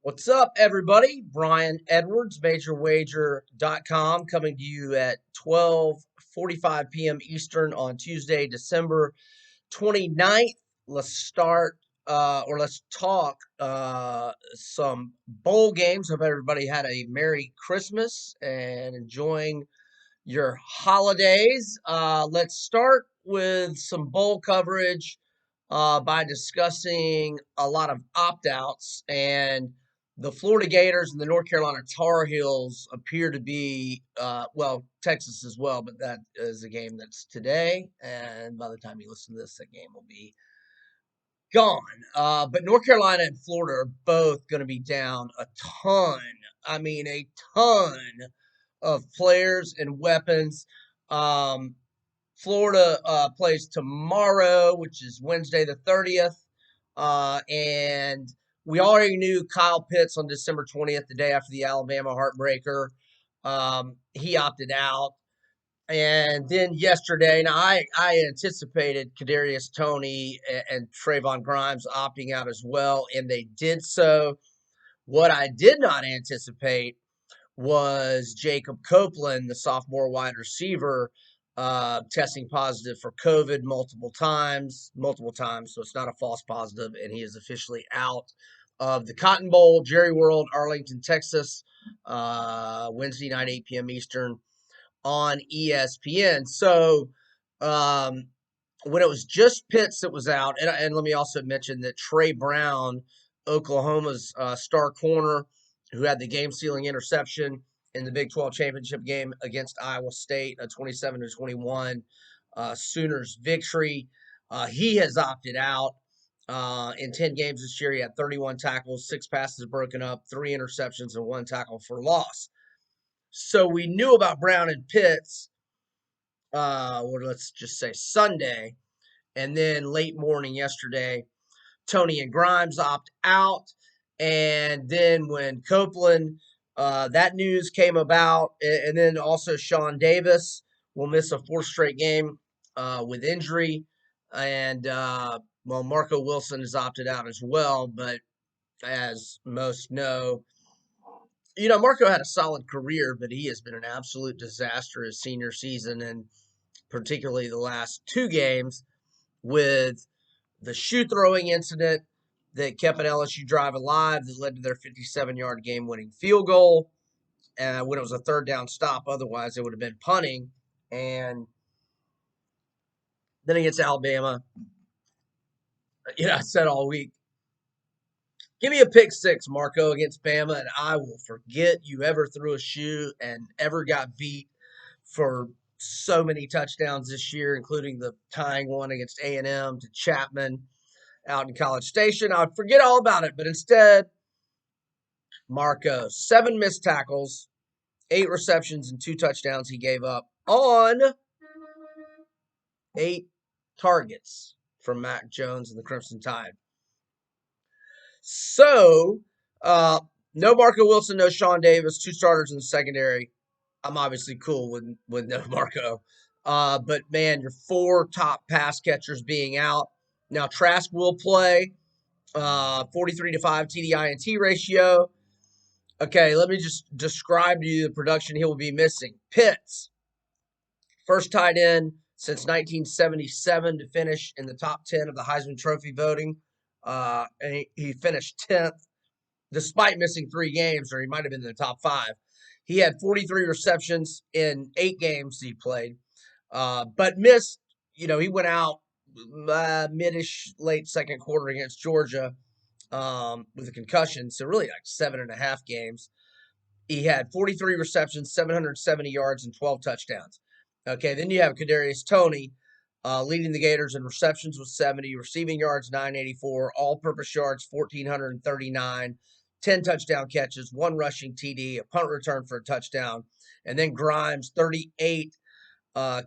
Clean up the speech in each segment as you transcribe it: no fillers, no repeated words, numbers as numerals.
What's up, everybody? Brian Edwards, MajorWager.com, coming to you at 12:45 p.m. Eastern on Tuesday, December 29th. Let's talk some bowl games. Hope everybody had a Merry Christmas and enjoying your holidays. Let's start with some bowl coverage by discussing a lot of opt-outs, and the Florida Gators and the North Carolina Tar Heels appear to be, Texas as well, but that is a game that's today, and by the time you listen to this, that game will be gone. But North Carolina and Florida are both going to be down a ton. I mean, a ton of players and weapons. Um, Florida plays tomorrow, which is Wednesday the 30th. And we already knew Kyle Pitts on December 20th, the day after the Alabama heartbreaker. He opted out. And then yesterday, now I anticipated Kadarius Toney and Trayvon Grimes opting out as well, and they did so. What I did not anticipate was Jacob Copeland, the sophomore wide receiver, testing positive for COVID multiple times. So it's not a false positive, and he is officially out of the Cotton Bowl, Jerry World, Arlington, Texas, Wednesday night, 8 p.m. Eastern on ESPN. So when it was just Pitts that was out, and let me also mention that Trey Brown, Oklahoma's star corner, who had the game-sealing interception in the Big 12 championship game against Iowa State, a 27-21 Sooners victory. He has opted out. In 10 games this year, he had 31 tackles, 6 passes broken up, 3 interceptions, and 1 tackle for loss. So we knew about Brown and Pitts, or let's just say Sunday, and then late morning yesterday, Toney and Grimes opt out. And then when Copeland, that news came about, and then also Sean Davis will miss a 4th straight game with injury. And, Marco Wilson has opted out as well. But as most know, Marco had a solid career, but he has been an absolute disaster his senior season, and particularly the last 2 games with the shoe throwing incident that kept an LSU drive alive that led to their 57-yard game-winning field goal when it was a 3rd down stop. Otherwise, it would have been punting. And then against Alabama, I said all week, give me a pick 6, Marco, against Bama, and I will forget you ever threw a shoe and ever got beat for so many touchdowns this year, including the tying one against A&M to Chapman out in College Station. I would forget all about it, but instead, Marco, 7 missed tackles, 8 receptions, and 2 touchdowns he gave up on 8 targets from Mac Jones and the Crimson Tide. So, no Marco Wilson, no Sean Davis, 2 starters in the secondary. I'm obviously cool with no Marco. But, man, your 4 top pass catchers being out. Now, Trask will play, 43-5 TDI-INT ratio. Okay, let me just describe to you the production he will be missing. Pitts, first tight end since 1977 to finish in the top 10 of the Heisman Trophy voting. And he finished 10th despite missing 3 games, or he might have been in the top 5. He had 43 receptions in 8 games he played, but missed, he went out mid-ish, late second quarter against Georgia with a concussion, so really like 7.5 games. He had 43 receptions, 770 yards, and 12 touchdowns. Okay, then you have Kadarius Toney leading the Gators in receptions with 70, receiving yards 984, all-purpose yards 1,439, 10 touchdown catches, 1 rushing TD, a punt return for a touchdown, and then Grimes 38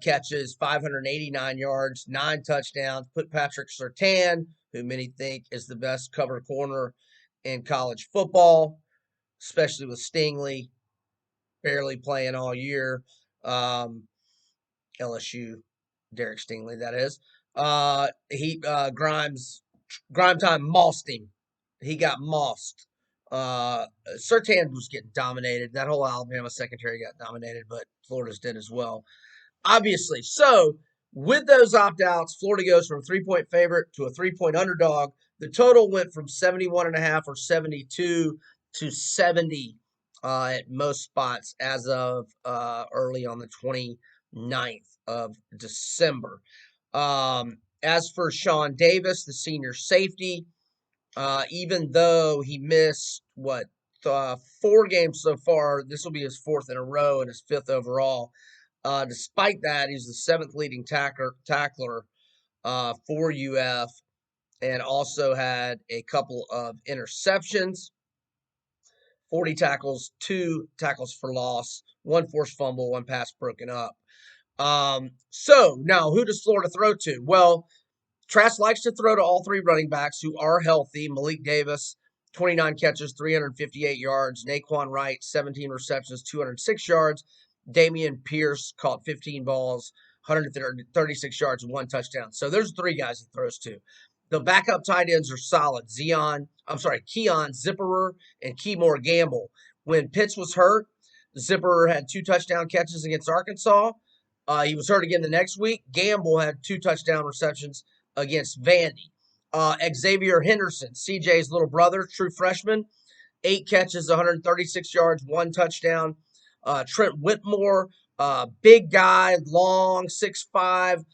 catches, 589 yards, 9 touchdowns. Put Patrick Surtain, who many think is the best cover corner in college football, especially with Stingley barely playing all year. LSU, Derek Stingley, that is. Grime time mossed him. He got mossed Surtain was getting dominated. That whole Alabama secondary got dominated, but Florida's did as well, obviously. So with those opt-outs, Florida goes from a 3-point favorite to a 3-point underdog. The total went from 71.5 or 72 to 70 at most spots as of early on the 29th of December. As for Sean Davis, the senior safety, even though he missed what 4 games so far, this will be his 4th in a row and his 5th overall. Despite that, he's the 7th leading tackler for UF, and also had a couple of interceptions, 40 tackles, 2 tackles for loss, 1 forced fumble, 1 pass broken up. So now, who does Florida throw to? Well, Trask likes to throw to all 3 running backs who are healthy. Malik Davis, 29 catches, 358 yards. Naquan Wright, 17 receptions, 206 yards. Damian Pierce caught 15 balls, 136 yards, and 1 touchdown. So there's 3 guys he throws to. The backup tight ends are solid. Keon Zipperer and Keymore Gamble. When Pitts was hurt, Zipperer had 2 touchdown catches against Arkansas. He was hurt again the next week. Gamble had 2 touchdown receptions against Vandy. Xavier Henderson, CJ's little brother, true freshman, 8 catches, 136 yards, 1 touchdown. Trent Whitmore, big guy, long, 6'5".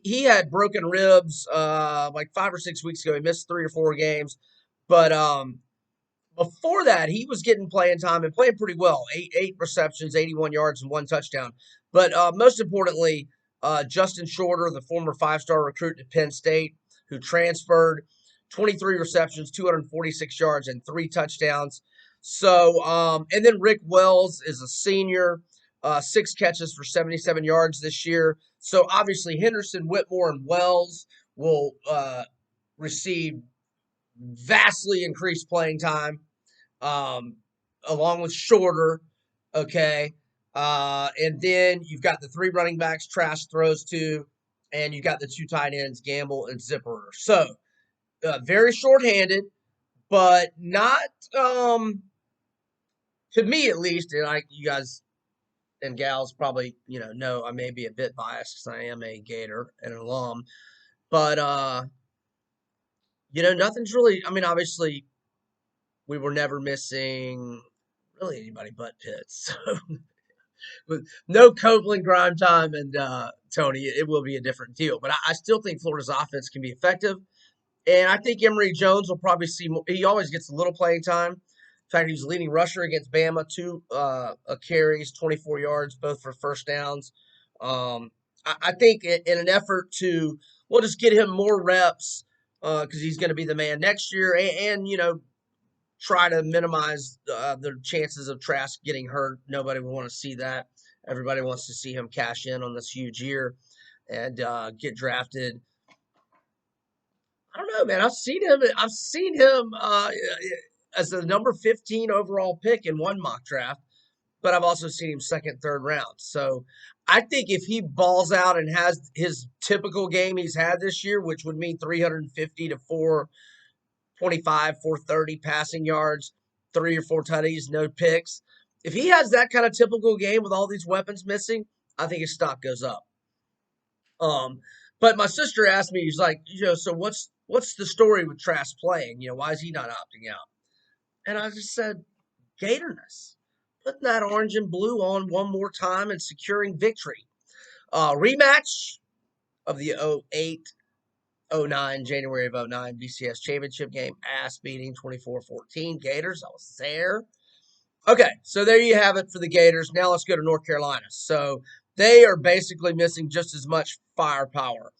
He had broken ribs like 5 or 6 weeks ago. He missed 3 or 4 games. But before that, he was getting playing time and playing pretty well. Eight receptions, 81 yards, and 1 touchdown. But most importantly, Justin Shorter, the former 5-star recruit to Penn State, who transferred, 23 receptions, 246 yards, and 3 touchdowns. So, and then Rick Wells is a senior, 6 catches for 77 yards this year. So obviously Henderson, Whitmore, and Wells will receive vastly increased playing time, along with Shorter. Okay. And then you've got the 3 running backs Trask throws to, and you've got the 2 tight ends, Gamble and Zipperer. So, very shorthanded, but not, to me at least, and you guys and gals probably, know I may be a bit biased because I am a Gator and an alum, but, nothing's really, I mean, obviously, we were never missing really anybody but Pitts. So with no Copeland, Grime Time, and Tony, it will be a different deal. But I still think Florida's offense can be effective. And I think Emory Jones will probably see more. He always gets a little playing time. In fact, he was leading rusher against Bama, 2 carries, 24 yards, both for first downs. I think in an effort to, we'll just get him more reps because he's going to be the man next year, and try to minimize the chances of Trask getting hurt. Nobody would want to see that. Everybody wants to see him cash in on this huge year and get drafted. I don't know, man. I've seen him as a number 15 overall pick in one mock draft, but I've also seen him second, third round. So I think if he balls out and has his typical game he's had this year, which would mean 350 to 425, 430 passing yards, 3 or 4 tutties, no picks. If he has that kind of typical game with all these weapons missing, I think his stock goes up. But my sister asked me, he's like, so what's the story with Trask playing? Why is he not opting out? And I just said, Gatorness. Putting that orange and blue on one more time and securing victory. Rematch of the 08-09, January of 09 BCS championship game. Ass beating 24-14. Gators, I was there. Okay, so there you have it for the Gators. Now let's go to North Carolina. So they are basically missing just as much firepower.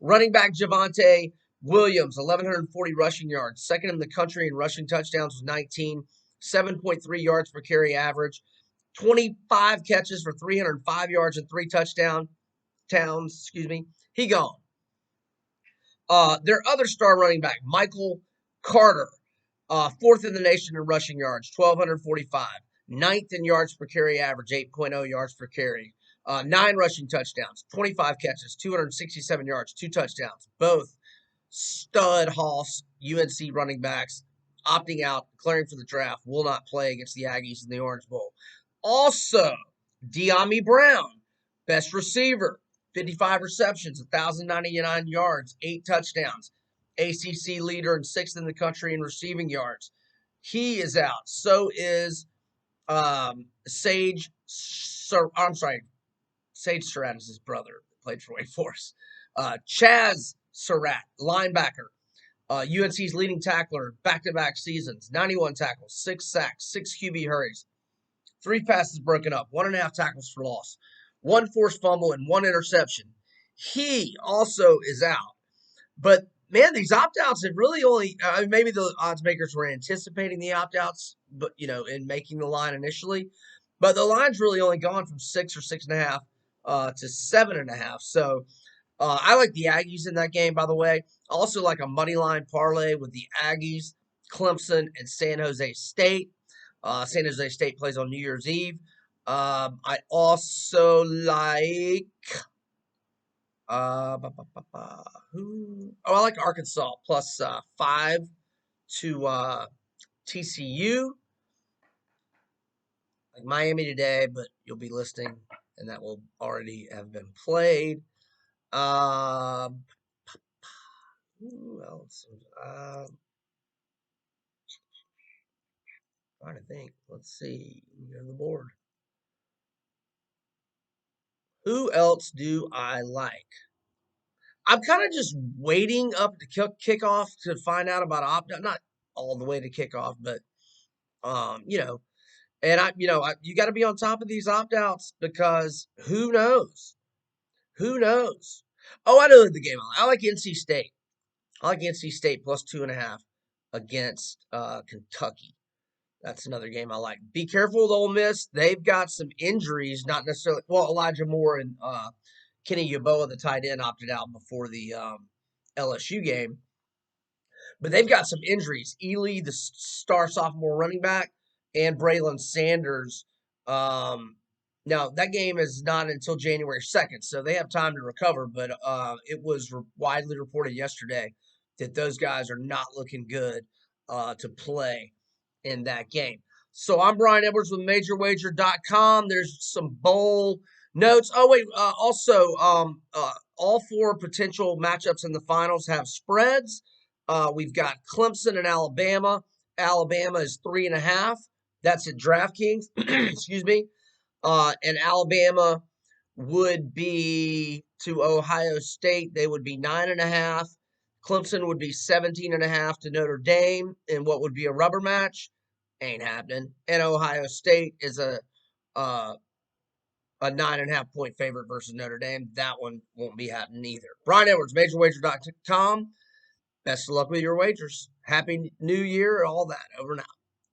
Running back Javonte Williams, 1,140 rushing yards. Second in the country in rushing touchdowns was 19. 7.3 yards per carry average. 25 catches for 305 yards and 3 touchdowns. He gone. Their other star running back, Michael Carter, 4th in the nation in rushing yards, 1,245. 9th in yards per carry average, 8.0 yards per carry. 9 rushing touchdowns, 25 catches, 267 yards, 2 touchdowns. Both stud Hoss UNC running backs. opting out, declaring for the draft, will not play against the Aggies in the Orange Bowl. Also, De'Ami Brown, best receiver, 55 receptions, 1,099 yards, 8 touchdowns. ACC leader and 6th in the country in receiving yards. He is out. So is Sage Surratt is his brother, played for Wake Forest. Chaz Surratt, linebacker. UNC's leading tackler, back-to-back seasons, 91 tackles, 6 sacks, 6 QB hurries, 3 passes broken up, 1.5 tackles for loss, 1 forced fumble, and 1 interception. He also is out. But, man, these opt-outs have really only maybe the odds makers were anticipating the opt-outs, but, in making the line initially. But the line's really only gone from 6 or 6.5 to 7.5. So I like the Aggies in that game, by the way. I also like a money line parlay with the Aggies, Clemson, and San Jose State. San Jose State plays on New Year's Eve. I also like I like Arkansas plus 5 to TCU. Like Miami today, but you'll be listening, and that will already have been played. Who else? Trying to think. Let's see. Go to the board. Who else do I like? I'm kind of just waiting up to kickoff to find out about opt-out. Not all the way to kickoff, but and you got to be on top of these opt-outs because who knows? Who knows? Oh, I know the game. I like NC State. I like NC State plus 2.5 against Kentucky. That's another game I like. Be careful with Ole Miss. They've got some injuries, not necessarily. Well, Elijah Moore and Kenny Yeboah, the tight end, opted out before the LSU game. But they've got some injuries. Ely, the star sophomore running back, and Braylon Sanders. Now, that game is not until January 2nd, so they have time to recover. But it was widely reported yesterday that those guys are not looking good to play in that game. So I'm Brian Edwards with MajorWager.com. There's some bowl notes. Oh, wait. Also, all 4 potential matchups in the finals have spreads. We've got Clemson and Alabama. Alabama is 3.5. That's at DraftKings. Excuse me. And Alabama would be to Ohio State. They would be 9.5. Clemson would be 17.5 to Notre Dame in what would be a rubber match. Ain't happening. And Ohio State is a 9.5 point favorite versus Notre Dame. That one won't be happening either. Brian Edwards, MajorWager.com. Best of luck with your wagers. Happy New Year, all that. Over and out.